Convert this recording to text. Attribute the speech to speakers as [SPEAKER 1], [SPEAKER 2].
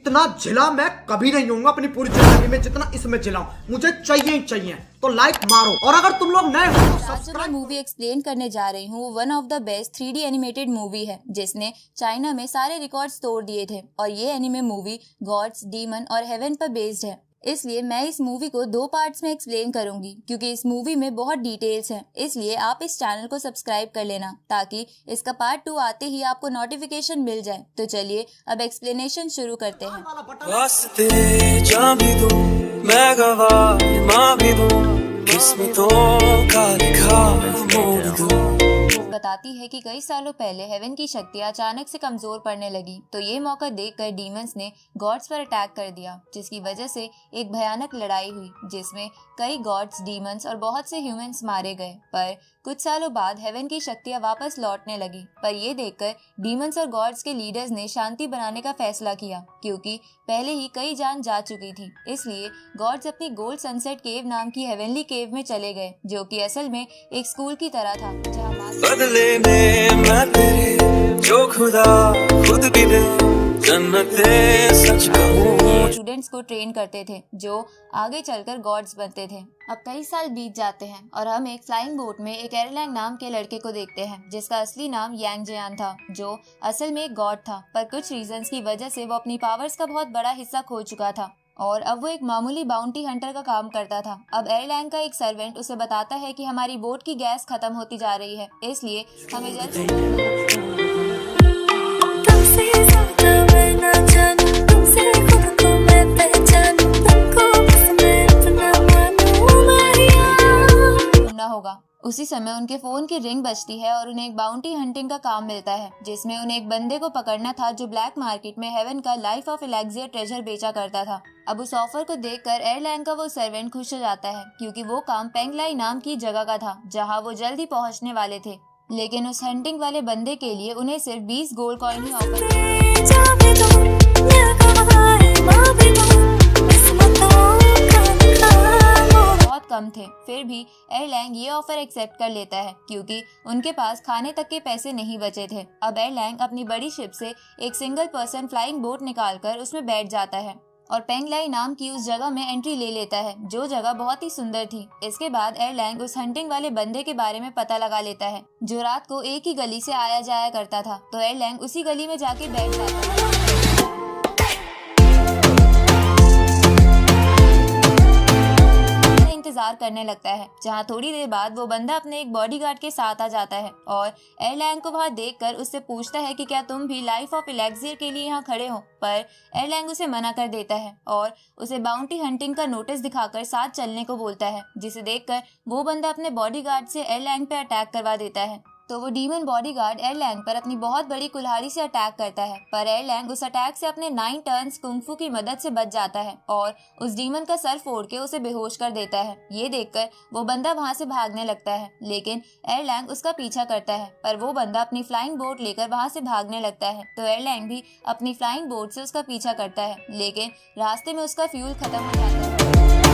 [SPEAKER 1] इतना झिला मैं कभी नहीं होऊंगा अपनी पूरी जिंदगी में जितना इसमें झिला हूं। मुझे चाहिए ही चाहिए। तो लाइक मारो, और अगर तुम लोग नए हो तो
[SPEAKER 2] आज जो मैं मूवी एक्सप्लेन करने जा रही हूँ one of the best 3D animated movie है जिसने चाइना में सारे रिकॉर्ड्स तोड़ दिए थे। और ये एनिमे मूवी गॉड्स, डीमन और हेवन पर बेस्ड है। इसलिए मैं इस मूवी को 2 पार्ट्स में एक्सप्लेन करूंगी क्योंकि इस मूवी में बहुत डिटेल्स हैं। इसलिए आप इस चैनल को सब्सक्राइब कर लेना ताकि इसका पार्ट 2 आते ही आपको नोटिफिकेशन मिल जाए। तो चलिए अब एक्सप्लेनेशन शुरू करते हैं।
[SPEAKER 3] वास्ते जान भी दूं, मैं गवाह मां भी दूं, किस्मतों का लिखा मोड़ दूं।
[SPEAKER 2] बताती है कि कई सालों पहले हेवन की शक्तियां अचानक से कमजोर पड़ने लगी तो ये मौका देखकर डीमंस ने गॉड्स पर अटैक कर दिया, जिसकी वजह से एक भयानक लड़ाई हुई जिसमें कई गॉड्स, डीमंस और बहुत से ह्यूमंस मारे गए। पर कुछ सालों बाद हेवन की शक्तियां वापस लौटने लगी। पर ये देखकर डीमंस और गॉड्स के लीडर्स ने शांति बनाने का फैसला किया क्योंकि पहले ही कई जान जा चुकी थी। इसलिए गॉड्स अपनी गोल्ड सनसेट केव नाम की हेवनली केव में चले गए जो कि असल में एक स्कूल की तरह था जहाँ
[SPEAKER 3] बदले में मैं तेरे जो खुदा खुद भी दे जन्नते सच कहूं।
[SPEAKER 2] स्टूडेंट्स को ट्रेन करते थे जो आगे चलकर गॉड्स बनते थे। अब कई साल बीत जाते हैं और हम एक फ्लाइंग बोट में एक एरलैंग नाम के लड़के को देखते हैं जिसका असली नाम यांग जियान था जो असल में एक गॉड था। पर कुछ रीजंस की वजह से वो अपनी पावर्स का बहुत बड़ा हिस्सा खो चुका था और अब वो एक मामूली बाउंटी हंटर का काम करता था। अब एयरलाइन का एक सर्वेंट उसे बताता है कि हमारी बोट की गैस खत्म होती जा रही है, इसलिए हमें जल्द होगा। उसी समय उनके फोन की रिंग बजती है और उन्हें एक बाउंटी हंटिंग का काम मिलता है जिसमें उन्हें एक बंदे को पकड़ना था जो ब्लैक मार्केट में हेवन का लाइफ ऑफ एलेक्सियर ट्रेजर बेचा करता था। अब उस ऑफर को देखकर एयरलाइन का वो सर्वेंट खुश हो जाता है क्योंकि वो काम पेंगलाई नाम की जगह का था जहां वो जल्द ही पहुंचने वाले थे। लेकिन उस हंटिंग वाले बंदे के लिए उन्हें सिर्फ 20 गोल्ड कॉइन ही ऑफर कम थे। फिर भी एयरलाइन ये ऑफर एक्सेप्ट कर लेता है क्योंकि उनके पास खाने तक के पैसे नहीं बचे थे। अब एयरलाइन अपनी बड़ी शिप से एक सिंगल पर्सन फ्लाइंग बोट निकालकर उसमें बैठ जाता है और पेंगलाई नाम की उस जगह में एंट्री ले लेता है जो जगह बहुत ही सुंदर थी। इसके बाद एयरलाइन उस हंटिंग वाले बंदे के बारे में पता लगा लेता है जो रात को एक ही गली से आया जाया करता था। तो एयरलाइन उसी गली में जाके बैठ जाता है। इंतजार करने लगता है जहां थोड़ी देर बाद वो बंदा अपने एक बॉडीगार्ड के साथ आ जाता है और एयरलाइन को वहां देखकर उससे पूछता है कि क्या तुम भी लाइफ ऑफ एलेक्सियर के लिए यहाँ खड़े हो। पर एयरलाइन उसे मना कर देता है और उसे बाउंटी हंटिंग का नोटिस दिखाकर साथ चलने को बोलता है, जिसे देखकर वो बंदा अपने बॉडीगार्ड से एयरलाइन पे अटैक करवा देता है। तो वो डीमन बॉडीगार्ड एयरलाइन पर अपनी बहुत बड़ी कुल्हाड़ी से अटैक करता है पर एयरलाइन उस अटैक से अपने 9 टर्न्स कुंफू की मदद से बच जाता है और उस डीमन का सर फोड़ के उसे बेहोश कर देता है। ये देखकर वो बंदा वहां से भागने लगता है लेकिन एयरलाइन उसका पीछा करता है पर वो बंदा अपनी फ्लाइंग बोट लेकर वहां से भागने लगता है। तो एयरलाइन भी अपनी फ्लाइंग बोट से उसका पीछा करता है लेकिन रास्ते में उसका फ्यूल खत्म हो जाता है।